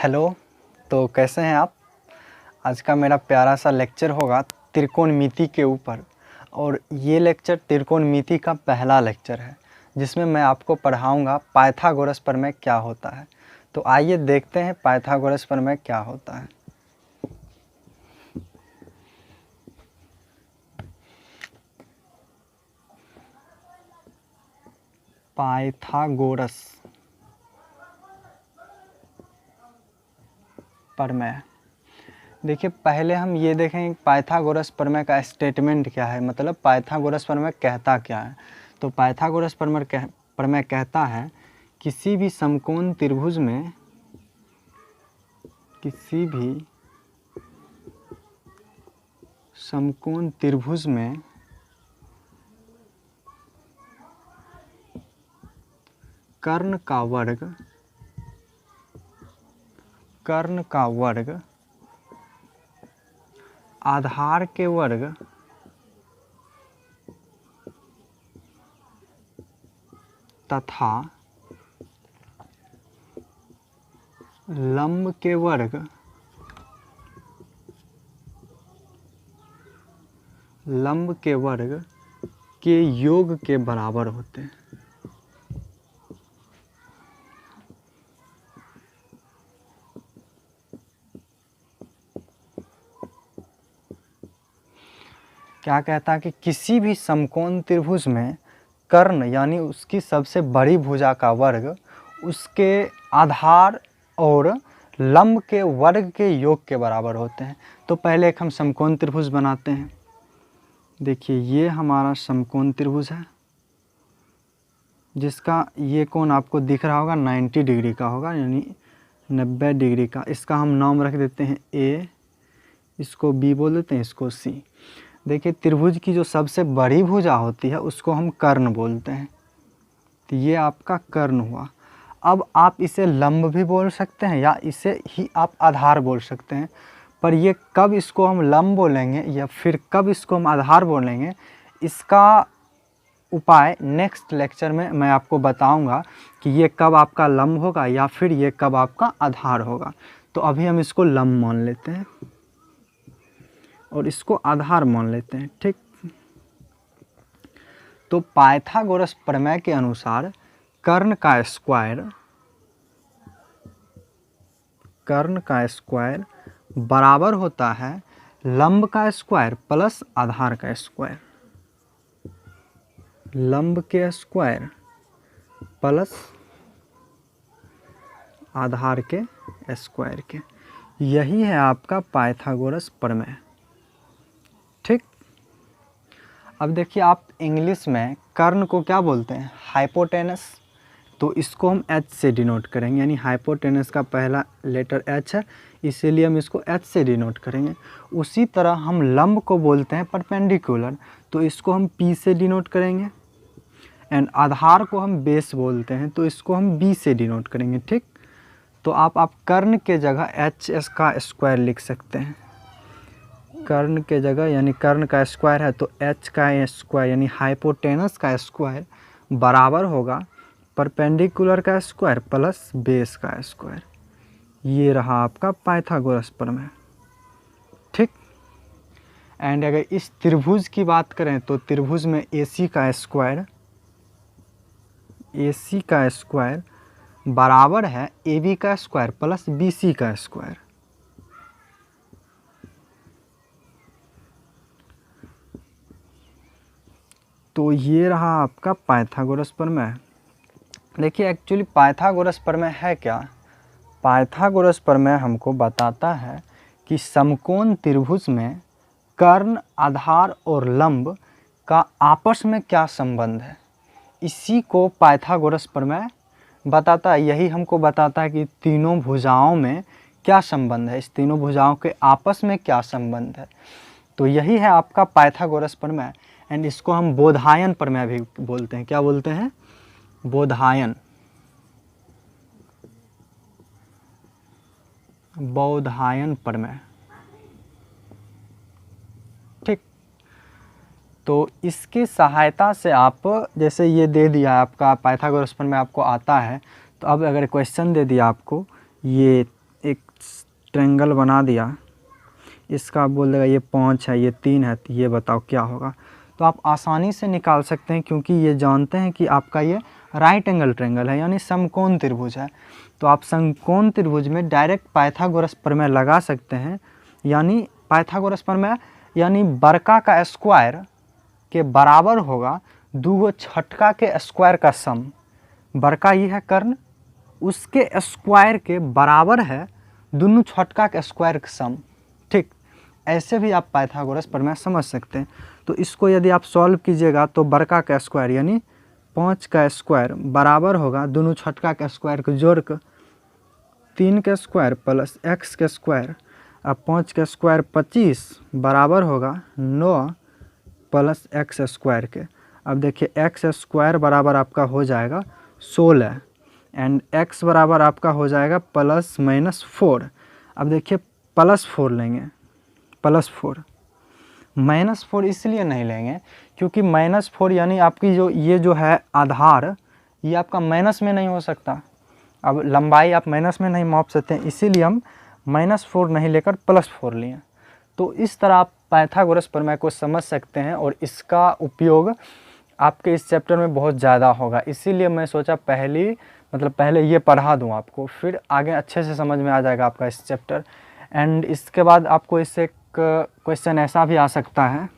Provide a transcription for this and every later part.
Hello. तो कैसे हैं आप? आज का मेरा प्यारा सा लेक्चर होगा त्रिकोणमिति के ऊपर, और ये लेक्चर त्रिकोणमिति का पहला लेक्चर है जिसमें मैं आपको पढ़ाऊंगा पाइथागोरस प्रमेय क्या होता है। तो आइए देखते हैं पाइथागोरस प्रमेय क्या होता है। पाइथागोरस प्रमेय, देखिए पहले हम ये देखें पाइथागोरस प्रमेय का स्टेटमेंट क्या है, मतलब पाइथागोरस प्रमेय कहता क्या है। तो पाइथागोरस प्रमेय कहता है किसी भी समकोण त्रिभुज में कर्ण का वर्ग आधार के वर्ग तथा लंब के वर्ग के योग के बराबर होते हैं। क्या कहता है कि किसी भी समकोण त्रिभुज में कर्ण यानी उसकी सबसे बड़ी भुजा का वर्ग उसके आधार और लंब के वर्ग के योग के बराबर होते हैं। तो पहले एक हम समकोण त्रिभुज बनाते हैं। देखिए ये हमारा समकोण त्रिभुज है जिसका ये कोण आपको दिख रहा होगा 90 डिग्री का होगा, यानी 90 डिग्री का। इसका हम नाम रख देते हैं ए, इसको बी बोल देते हैं, इसको सी। देखिए त्रिभुज की जो सबसे बड़ी भुजा होती है उसको हम कर्ण बोलते हैं। तो ये आपका कर्ण हुआ। अब आप इसे लंब भी बोल सकते हैं या इसे ही आप आधार बोल सकते हैं, पर ये कब इसको हम लंब बोलेंगे या फिर कब इसको हम आधार बोलेंगे, इसका उपाय नेक्स्ट लेक्चर में मैं आपको बताऊंगा कि ये कब आपका लंब होगा या फिर ये कब आपका आधार होगा। तो अभी हम इसको लंब मान लेते हैं और इसको आधार मान लेते हैं, ठीक। तो पाइथागोरस प्रमेय के अनुसार कर्ण का स्क्वायर बराबर होता है लंब का स्क्वायर प्लस आधार का स्क्वायर। लंब के स्क्वायर प्लस आधार के स्क्वायर के, यही है आपका पाइथागोरस प्रमेय, ठीक। अब देखिए आप इंग्लिश में कर्ण को क्या बोलते हैं? हाइपोटेनस। तो इसको हम एच से डिनोट करेंगे, यानी हाइपोटेनस का पहला लेटर एच है, इसीलिए हम इसको एच से डिनोट करेंगे। उसी तरह हम लंब को बोलते हैं परपेंडिकुलर, तो इसको हम पी से डिनोट करेंगे। एंड आधार को हम बेस बोलते हैं, तो इसको हम बी से डिनोट करेंगे, ठीक। तो आप कर्ण के जगह एच एस का स्क्वायर लिख सकते हैं। कर्ण के जगह यानी कर्ण का स्क्वायर है तो एच का स्क्वायर यानी हाइपोटेनस का स्क्वायर बराबर होगा परपेंडिकुलर का स्क्वायर प्लस बेस का स्क्वायर। ये रहा आपका पाइथागोरस प्रमेय, ठीक। एंड अगर इस त्रिभुज की बात करें तो त्रिभुज में AC का स्क्वायर बराबर है AB का स्क्वायर प्लस BC का स्क्वायर। तो ये रहा आपका पाइथागोरस प्रमेय। देखिए एक्चुअली पाइथागोरस प्रमेय है क्या? पाइथागोरस प्रमेय हमको बताता है कि समकोण त्रिभुज में कर्ण, आधार और लंब का आपस में क्या संबंध है, इसी को पाइथागोरस प्रमेय बताता है। यही हमको बताता है कि तीनों भुजाओं में क्या संबंध है, इस तीनों भुजाओं के आपस में क्या संबंध है। तो यही है आपका पाइथागोरस प्रमेय। एंड इसको हम बोधायन प्रमेय भी बोलते हैं। क्या बोलते हैं? बोधायन प्रमेय, ठीक। तो इसकी सहायता से आप, जैसे ये दे दिया आपका पाइथागोरस प्रमेय आपको आता है, तो अब अगर क्वेश्चन दे दिया आपको ये एक ट्रायंगल बना दिया, इसका आप बोल देगा ये 5 है, ये 3 है, तो ये बताओ क्या होगा। तो आप आसानी से निकाल सकते हैं, क्योंकि ये जानते हैं कि आपका ये राइट एंगल ट्रायंगल है, यानी समकोण त्रिभुज है। तो आप समकोण त्रिभुज में डायरेक्ट पाइथागोरस प्रमेय लगा सकते हैं। यानी पाइथागोरस प्रमेय यानी बड़का का स्क्वायर के बराबर होगा दूगो छटका के स्क्वायर का सम। बड़का ये है कर्ण, उसके स्क्वायर के बराबर है दोनों छटका के स्क्वायर का सम। ठीक, ऐसे भी आप पाइथागोरस प्रमेय समझ सकते हैं। तो इसको यदि आप सॉल्व कीजिएगा तो बड़का का स्क्वायर यानी 5 का स्क्वायर बराबर होगा दोनों छटका के स्क्वायर को जोड़ कर 3 का स्क्वायर प्लस x का स्क्वायर। अब 5 का स्क्वायर 25 बराबर होगा 9 प्लस x स्क्वायर के। अब देखिए x स्क्वायर बराबर आपका हो जाएगा 16 एंड x बराबर आपका हो जाएगा +-4। अब देखिए +4 लेंगे, +4 -4 इसलिए नहीं लेंगे क्योंकि -4 यानी आपकी जो ये जो है आधार, ये आपका माइनस में नहीं हो सकता। अब लंबाई आप माइनस में नहीं माप सकते हैं, इसीलिए हम -4 नहीं लेकर +4 लिए। तो इस तरह आप पाइथागोरस प्रमेय को समझ सकते हैं और इसका उपयोग आपके इस चैप्टर में बहुत ज़्यादा होगा। इसीलिए मैं सोचा पहले ये पढ़ा दूं आपको, फिर आगे अच्छे से समझ में आ जाएगा आपका इस चैप्टर। एंड इसके बाद आपको इससे क्वेश्चन ऐसा भी आ सकता है,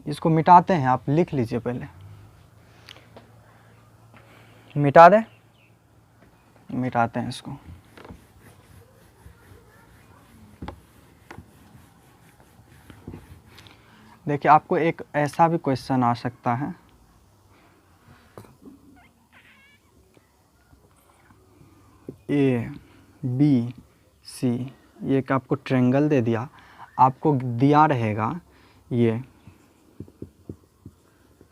इसको मिटाते हैं, आप लिख लीजिए पहले, मिटा दें, मिटाते हैं इसको। देखिए आपको एक ऐसा भी क्वेश्चन आ सकता है, ABC, ये एक आपको ट्रायंगल दे दिया, आपको दिया रहेगा ये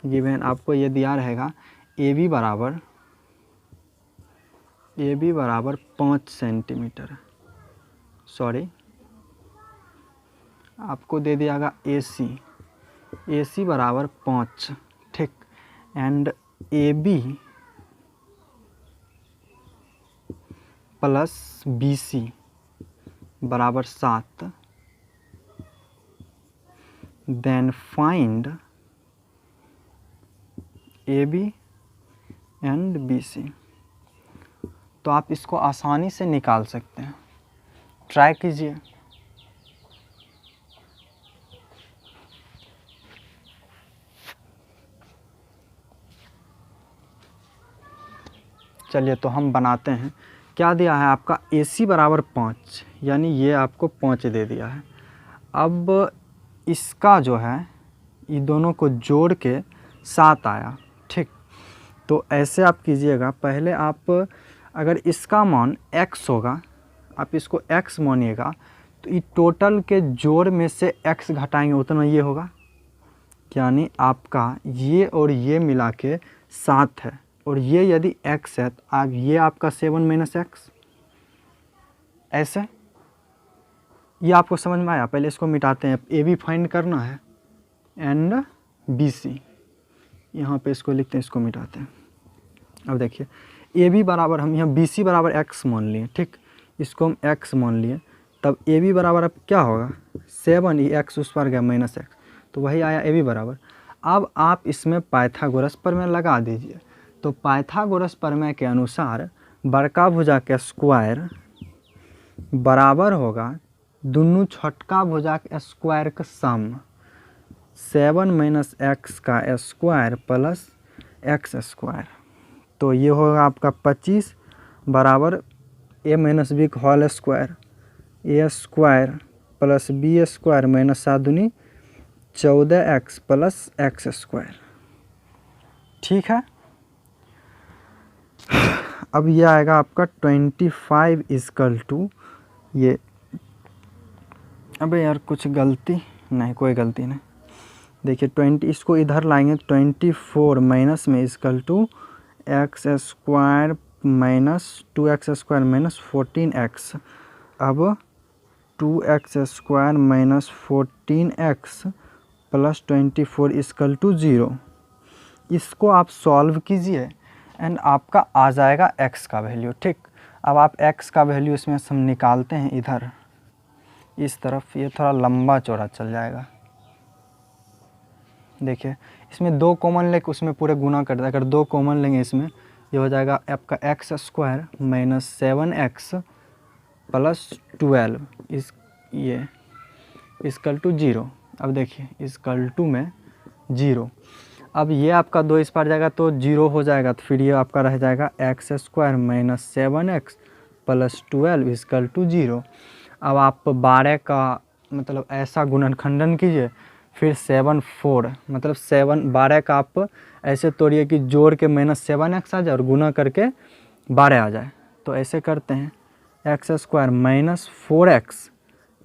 गिवन, आपको ये दिया रहेगा AB बराबर 5 सेंटीमीटर, सॉरी आपको दे दियागा AC बराबर 5, ठीक, एंड AB प्लस BC बराबर 7, then find AB and BC। तो आप इसको आसानी से निकाल सकते हैं, ट्राई कीजिए। चलिए तो हम बनाते हैं। क्या दिया है आपका AC बराबर 5, यानी ये आपको 5 दे दिया है। अब इसका जो है ये दोनों को जोड़ के 7 आया, ठीक। तो ऐसे आप कीजिएगा, पहले आप अगर इसका मान x होगा, आप इसको x मानिएगा, तो ये टोटल के जोड़ में से x घटाएंगे उतना ये होगा, यानी आपका ये और ये मिला के 7 है, और ये यदि x है तो आप ये आपका 7 - x, ऐसे। ये आपको समझ में आया? पहले इसको मिटाते हैं, AB फाइंड करना है एंड BC, यहाँ पे इसको लिखते हैं, इसको मिटाते हैं। अब देखिए AB बराबर, हम यहाँ BC बराबर x मान लिए, ठीक, इसको हम x मान लिए, तब AB बराबर अब क्या होगा 7, ये x उस पर गया -x, तो वही आया AB बराबर। अब आप इसमें पाइथागोरस प्रमेय लगा दीजिए। तो पाइथागोरस प्रमेय के अनुसार बड़का भुजा के स्क्वायर बराबर होगा दोनों छोटका भुजा के स्क्वायर का सम, 7 - x का स्क्वायर प्लस x स्क्वायर। तो ये होगा आपका 25 बराबर a - b का whole square, a square plus b square -7 दूनी 14x प्लस x स्क्वायर, ठीक है। अब ये आएगा आपका 25 = ये, अबे यार कुछ गलती नहीं, कोई गलती नहीं। देखिए 20, इसको इधर लाएंगे 24 माइनस में = x square -2x square -14x। अब 2x स्क्वायर -14x प्लस 24 = 0। इसको आप सॉल्व कीजिए एंड आपका आ जाएगा x का वैल्यू। ठीक, अब आप x का वैल्यू इसमें से हम निकालते हैं इधर इस तरफ, ये थोड़ा लंबा चौड़ा चल जाएगा। देखिए इसमें 2 कॉमन लेके उसमें पूरे गुना कर दें, अगर 2 कॉमन लेंगे इसमें ये हो जाएगा आपका x square minus 7x plus 12 इस ये इक्वल टू 0। अब देखिए इक्वल टू में 0। अब ये आपका 2 इस पार जाएगा तो 0 हो जाएगा, तो फिर ये आपका रह जाएगा x square minus 7x plus 12 equal to 0। अब आप 12 का मतलब ऐसा गुणनखंडन कीजिए, फिर 7 4 मतलब 12 का आप ऐसे तोड़िए कि जोड़ के माइनस 7x आ जाए और गुना करके 12 आ जाए। तो ऐसे करते हैं x square minus 4x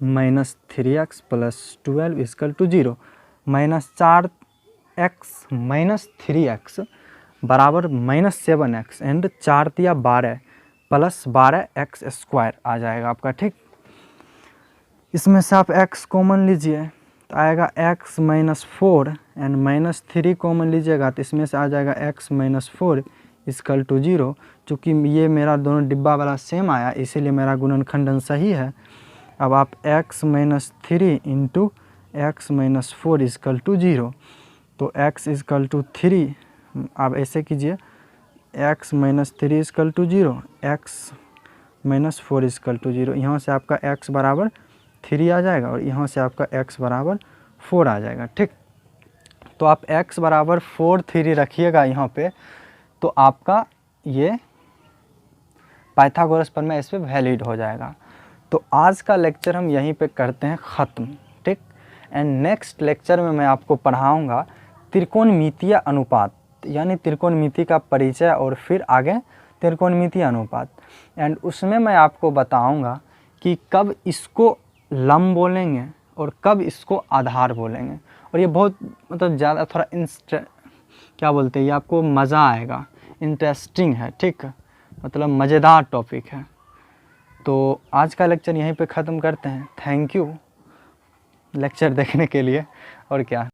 minus 3x plus 12 equal to 0। Minus 4x minus 3x बराबर माइनस 7x एंड 4 दिया 12 प्लस 12x स्क्वायर आ जाएगा आपका। ठीक, इसमें से आप x कॉमन लीजिए तो आएगा x minus 4 and minus 3 common लीजिएगा तो इसमें से आ जाएगा x माइनस 4 इक्वल टू 0। चूँकि ये मेरा दोनों डिब्बा वाला सेम आया इसीलिए मेरा गुणनखंडन सही है। अब आप x minus 3 into x minus 4 equal to 0, तो x इक्वल टू 3 आप ऐसे कीजिए x minus 3 equal to 0, x minus 4 equal to 0। यहाँ से आपका x बराबर 3 आ जाएगा और यहाँ से आपका x बराबर 4 आ जाएगा। ठीक, तो आप x बराबर 4 3 रखिएगा यहाँ पे, तो आपका ये पाइथागोरस प्रमेय इस पर वैलिड हो जाएगा। तो आज का लेक्चर हम यहीं पे करते हैं ख़त्म। ठीक, एंड नेक्स्ट लेक्चर में मैं आपको पढ़ाऊँगा त्रिकोणमितीय अनुपात, यानी त्रिकोणमिति का परिचय और फिर आगे त्रिकोणमितीय अनुपात। एंड उसमें मैं आपको बताऊँगा कि कब इसको लंब बोलेंगे और कब इसको आधार बोलेंगे। और ये बहुत मतलब ज़्यादा थोड़ा क्या बोलते हैं, ये आपको मज़ा आएगा, इंटरेस्टिंग है। ठीक, मतलब मज़ेदार टॉपिक है। तो आज का लेक्चर यहीं पे ख़त्म करते हैं। थैंक यू लेक्चर देखने के लिए। और क्या।